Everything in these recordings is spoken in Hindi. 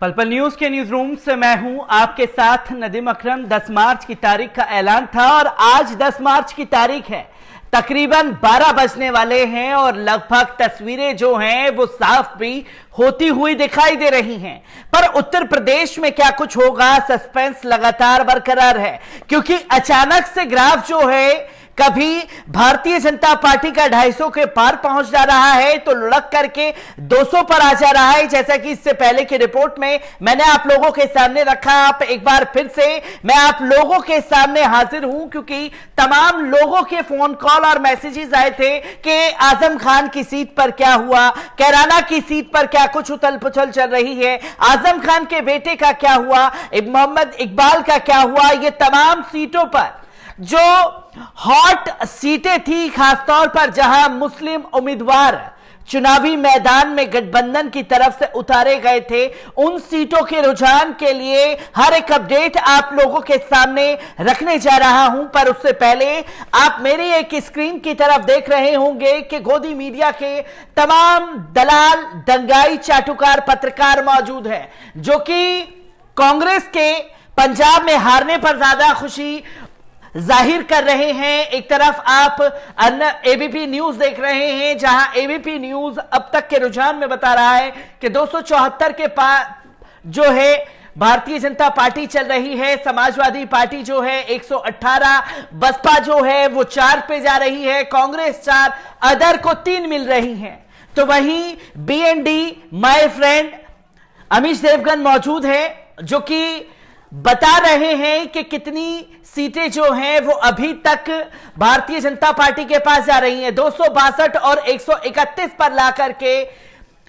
पल पल न्यूज के न्यूज रूम से मैं हूं आपके साथ नदीम अकरम। 10 मार्च की तारीख का ऐलान था और आज 10 मार्च की तारीख है। तकरीबन 12 बजने वाले हैं और लगभग तस्वीरें जो हैं वो साफ भी होती हुई दिखाई दे रही हैं। पर उत्तर प्रदेश में क्या कुछ होगा, सस्पेंस लगातार बरकरार है, क्योंकि अचानक से ग्राफ जो है कभी भारतीय जनता पार्टी का 250 के पार पहुंच जा रहा है तो लुढ़क करके 200 पर आ जा रहा है। जैसा कि इससे पहले की रिपोर्ट में मैंने आप लोगों के सामने रखा, आप एक बार फिर से मैं आप लोगों के सामने हाजिर हूं, क्योंकि तमाम लोगों के फोन कॉल और मैसेजेस आए थे कि आजम खान की सीट पर क्या हुआ, कैराना की सीट पर क्या कुछ उथल पुथल चल रही है, आजम खान के बेटे का क्या हुआ, मोहम्मद इकबाल का क्या हुआ। ये तमाम सीटों पर जो हॉट सीटें थी, खासतौर पर जहां मुस्लिम उम्मीदवार चुनावी मैदान में गठबंधन की तरफ से उतारे गए थे, उन सीटों के रुझान के लिए हर एक अपडेट आप लोगों के सामने रखने जा रहा हूं। पर उससे पहले आप मेरी एक स्क्रीन की तरफ देख रहे होंगे कि गोदी मीडिया के तमाम दलाल, दंगाई, चाटुकार पत्रकार मौजूद हैं, जो कि कांग्रेस के पंजाब में हारने पर ज्यादा खुशी जाहिर कर रहे हैं। एक तरफ आप एबीपी न्यूज देख रहे हैं, जहां एबीपी न्यूज अब तक के रुझान में बता रहा है कि 274 के पार जो है भारतीय जनता पार्टी चल रही है, समाजवादी पार्टी जो है 118, बसपा जो है वो 4 पे जा रही है, कांग्रेस 4, अदर को 3 मिल रही हैं। तो वहीं बीएनडी माय फ्रेंड अमीश देवगन मौजूद है, जो कि बता रहे हैं कि कितनी सीटें जो हैं वो अभी तक भारतीय जनता पार्टी के पास जा रही हैं। 262 और 131 पर ला करके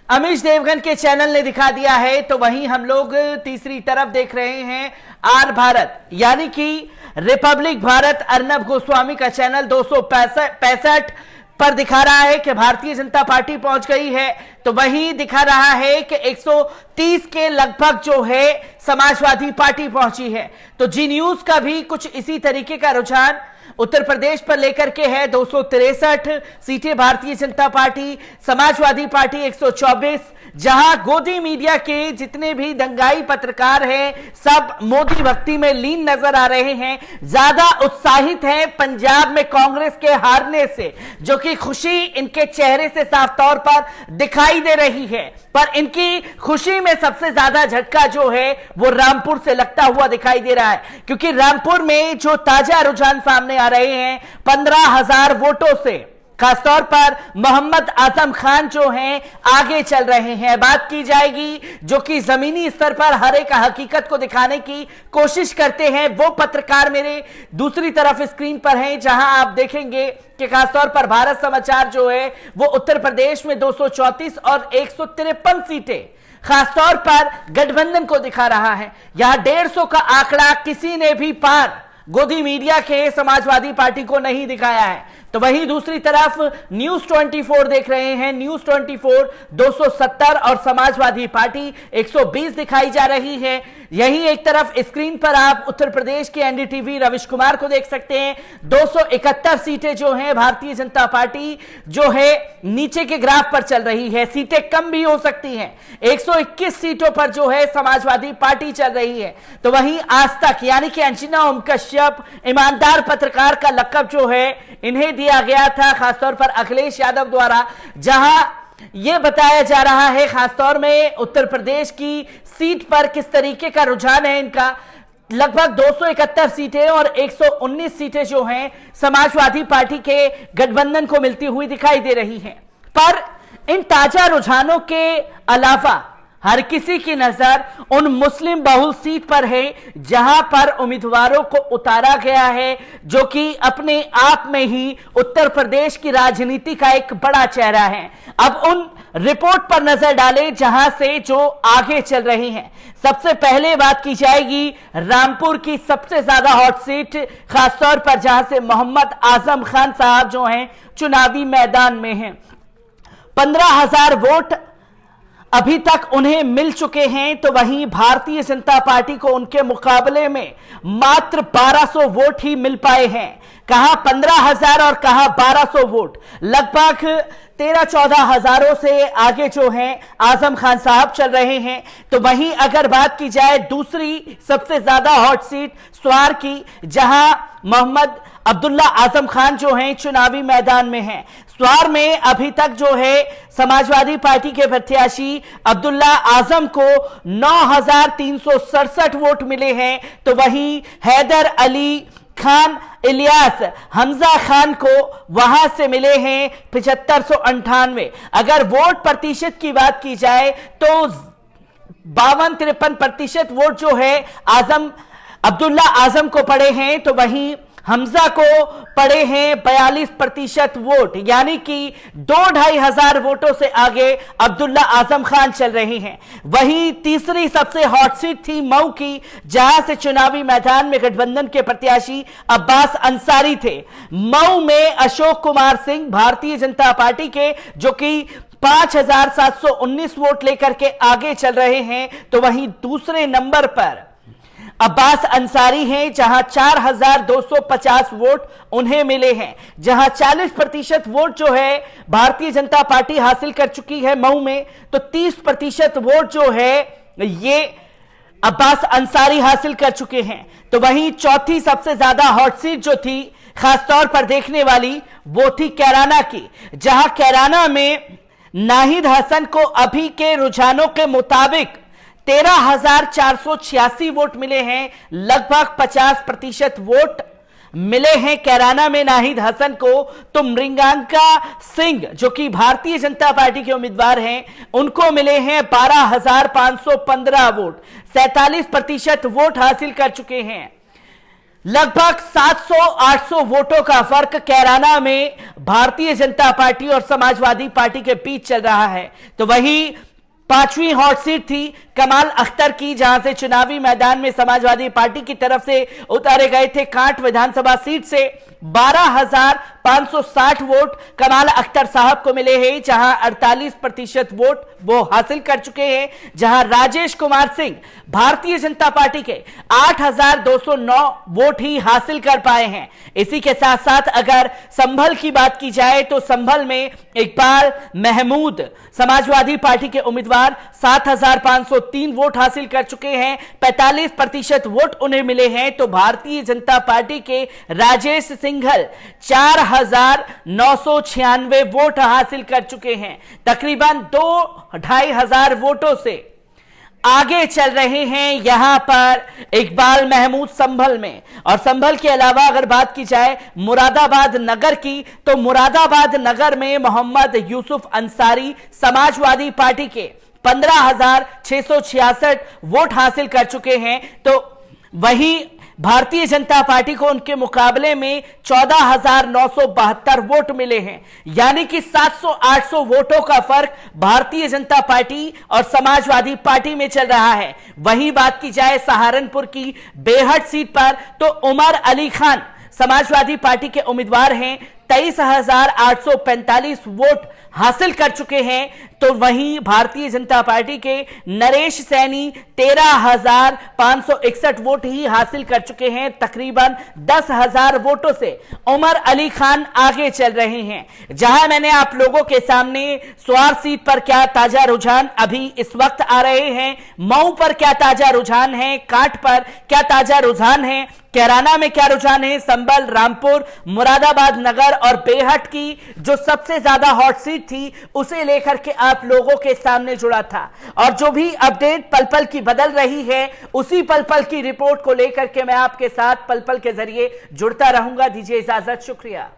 अमीश देवगन के चैनल ने दिखा दिया है। तो वहीं हम लोग तीसरी तरफ देख रहे हैं आर भारत यानी कि रिपब्लिक भारत, अर्नब गोस्वामी का चैनल 265 पर दिखा रहा है कि भारतीय जनता पार्टी पहुंच गई है। तो वहीं दिखा रहा है कि 130 के लगभग जो है समाजवादी पार्टी पहुंची है। तो जी न्यूज का भी कुछ इसी तरीके का रुझान उत्तर प्रदेश पर लेकर के है। 263 सीटें भारतीय जनता पार्टी, समाजवादी पार्टी 124, जहां गोदी मीडिया के जितने भी दंगाई पत्रकार हैं सब मोदी भक्ति में लीन नजर आ रहे हैं, ज्यादा उत्साहित हैं पंजाब में कांग्रेस के हारने से, जो कि खुशी इनके चेहरे से साफ तौर पर दिखाई दे रही है। पर इनकी खुशी में सबसे ज्यादा झटका जो है वो रामपुर से लगता हुआ दिखाई दे रहा है, क्योंकि रामपुर में जो ताजा रुझान सामने आ रहे हैं 15,000 वोटों से, खासतौर पर मोहम्मद आजम खान जो हैं आगे चल रहे हैं। बात की जाएगी जो कि जमीनी स्तर पर हर एक हकीकत को दिखाने की कोशिश करते हैं, वो पत्रकार मेरे दूसरी तरफ स्क्रीन पर हैं, जहां आप देखेंगे कि खासतौर पर भारत समाचार जो है वो उत्तर प्रदेश में 234 और 153 सीटें खासतौर पर गठबंधन को दिखा रहा है। यहां 150 का आंकड़ा किसी ने भी पार गोदी मीडिया के समाजवादी पार्टी को नहीं दिखाया है। तो वहीं दूसरी तरफ न्यूज 24 देख रहे हैं, न्यूज 24 270 और समाजवादी पार्टी 120 दिखाई जा रही है। यही एक तरफ स्क्रीन पर आप उत्तर प्रदेश के एनडीटीवी रविश कुमार को देख सकते हैं। 271 सीटें जो हैं भारतीय जनता पार्टी जो है नीचे के ग्राफ पर चल रही है, सीटें कम भी हो सकती हैं। 121 सीटों पर जो है समाजवादी पार्टी चल रही है। तो वहीं आज तक यानी कि अंजना ओम कश्यप ईमानदार पत्रकार का लक़ब जो है इन्हें दिया गया था, खासतौर पर अखिलेश यादव द्वारा, जहां यह बताया जा रहा है खासतौर में उत्तर प्रदेश की सीट पर किस तरीके का रुझान है इनका। लगभग 271 सीटें और 119 सीटें जो हैं समाजवादी पार्टी के गठबंधन को मिलती हुई दिखाई दे रही हैं। पर इन ताजा रुझानों के अलावा हर किसी की नजर उन मुस्लिम बहुल सीट पर है, जहां पर उम्मीदवारों को उतारा गया है, जो कि अपने आप में ही उत्तर प्रदेश की राजनीति का एक बड़ा चेहरा है। अब उन रिपोर्ट पर नजर डालें जहां से जो आगे चल रही हैं। सबसे पहले बात की जाएगी रामपुर की सबसे ज्यादा हॉट सीट, खासतौर पर जहां से मोहम्मद आजम खान साहब जो हैं चुनावी मैदान में हैं। 15,000 वोट अभी तक उन्हें मिल चुके हैं। तो वहीं भारतीय जनता पार्टी को उनके मुकाबले में मात्र 1200 वोट ही मिल पाए हैं। कहां 15,000 और कहां 1,200 वोट, लगभग 13-14 हजारों से आगे जो हैं आजम खान साहब चल रहे हैं। तो वहीं अगर बात की जाए दूसरी सबसे ज्यादा हॉट सीट स्वार की, जहां मोहम्मद अब्दुल्ला आजम खान जो हैं चुनावी मैदान में हैं। स्वार में अभी तक जो है समाजवादी पार्टी के प्रत्याशी अब्दुल्ला आजम को 9,367 वोट मिले हैं, तो वहीं हैदर अली खान इलियास हमजा खान को वहां से मिले हैं 7598। अगर वोट प्रतिशत की बात की जाए तो 52-53% वोट जो है अब्दुल्ला आजम को पड़े हैं, तो वहीं हमजा को पड़े हैं 42% वोट, यानी कि 2-2.5 हजार वोटों से आगे अब्दुल्ला आजम खान चल रहे हैं। वहीं तीसरी सबसे हॉट सीट थी मऊ की, जहां से चुनावी मैदान में गठबंधन के प्रत्याशी अब्बास अंसारी थे। मऊ में अशोक कुमार सिंह भारतीय जनता पार्टी के, जो कि 5,719 वोट लेकर के आगे चल रहे हैं, तो वहीं दूसरे नंबर पर अब्बास अंसारी हैं, जहां 4,250 वोट उन्हें मिले हैं। जहां 40% वोट जो है भारतीय जनता पार्टी हासिल कर चुकी है मऊ में, तो 30% वोट जो है ये अब्बास अंसारी हासिल कर चुके हैं। तो वहीं चौथी सबसे ज्यादा हॉट सीट जो थी खासतौर पर देखने वाली, वो थी कैराना की, जहां कैराना में नाहिद हसन को अभी के रुझानों के मुताबिक 13,486 वोट मिले हैं, लगभग 50% वोट मिले हैं कैराना में नाहिद हसन को। तो मृंगांका सिंह जो कि भारतीय जनता पार्टी के उम्मीदवार हैं, उनको मिले हैं 12,515 वोट, 47% वोट हासिल कर चुके हैं। लगभग 700-800 वोटों का फर्क कैराना में भारतीय जनता पार्टी और समाजवादी पार्टी के बीच चल रहा है। तो वहीं पांचवी हॉट सीट थी कमाल अख्तर की, जहां से चुनावी मैदान में समाजवादी पार्टी की तरफ से उतारे गए थे कांट विधानसभा सीट से 12,560 वोट कमाल अख्तर साहब को मिले हैं, जहां 48% वोट वो हासिल कर चुके हैं। जहां राजेश कुमार सिंह भारतीय जनता पार्टी के 8,209 वोट ही हासिल कर पाए हैं। इसी के साथ साथ अगर संभल की बात की जाए तो संभल में इकबाल महमूद समाजवादी पार्टी के उम्मीदवार 7,503 वोट हासिल कर चुके हैं, 45% वोट उन्हें मिले हैं। तो भारतीय जनता पार्टी के राजेश सिंघल 4,996 वोट हासिल कर चुके हैं, तकरीबन 2-2.5 हजार वोटों से आगे चल रहे हैं यहां पर इकबाल महमूद संभल में। और संभल के अलावा अगर बात की जाए मुरादाबाद नगर की, तो मुरादाबाद नगर में मोहम्मद यूसुफ अंसारी समाजवादी पार्टी के 15,666 वोट हासिल कर चुके हैं। तो वहीं भारतीय जनता पार्टी को उनके मुकाबले में 14,972 वोट मिले हैं, यानी कि 700-800 वोटों का फर्क भारतीय जनता पार्टी और समाजवादी पार्टी में चल रहा है। वहीं बात की जाए सहारनपुर की बेहट सीट पर, तो उमर अली खान समाजवादी पार्टी के उम्मीदवार हैं, 23,845 वोट हासिल कर चुके हैं। तो वहीं भारतीय जनता पार्टी के नरेश सैनी 13,561 वोट ही हासिल कर चुके हैं, तकरीबन 10,000 वोटों से उमर अली खान आगे चल रहे हैं। जहां मैंने आप लोगों के सामने स्वार सीट पर क्या ताजा रुझान अभी इस वक्त आ रहे हैं, मऊ पर क्या ताजा रुझान है, कांट पर क्या ताजा रुझान है, कैराना में क्या रुझान है, संभल, रामपुर, मुरादाबाद नगर और बेहट की जो सबसे ज्यादा हॉट सीट थी, उसे लेकर के आप लोगों के सामने जुड़ा था। और जो भी अपडेट पल पल की बदल रही है, उसी पल पल की रिपोर्ट को लेकर के मैं आपके साथ पल पल के जरिए जुड़ता रहूंगा। दीजिए इजाजत, शुक्रिया।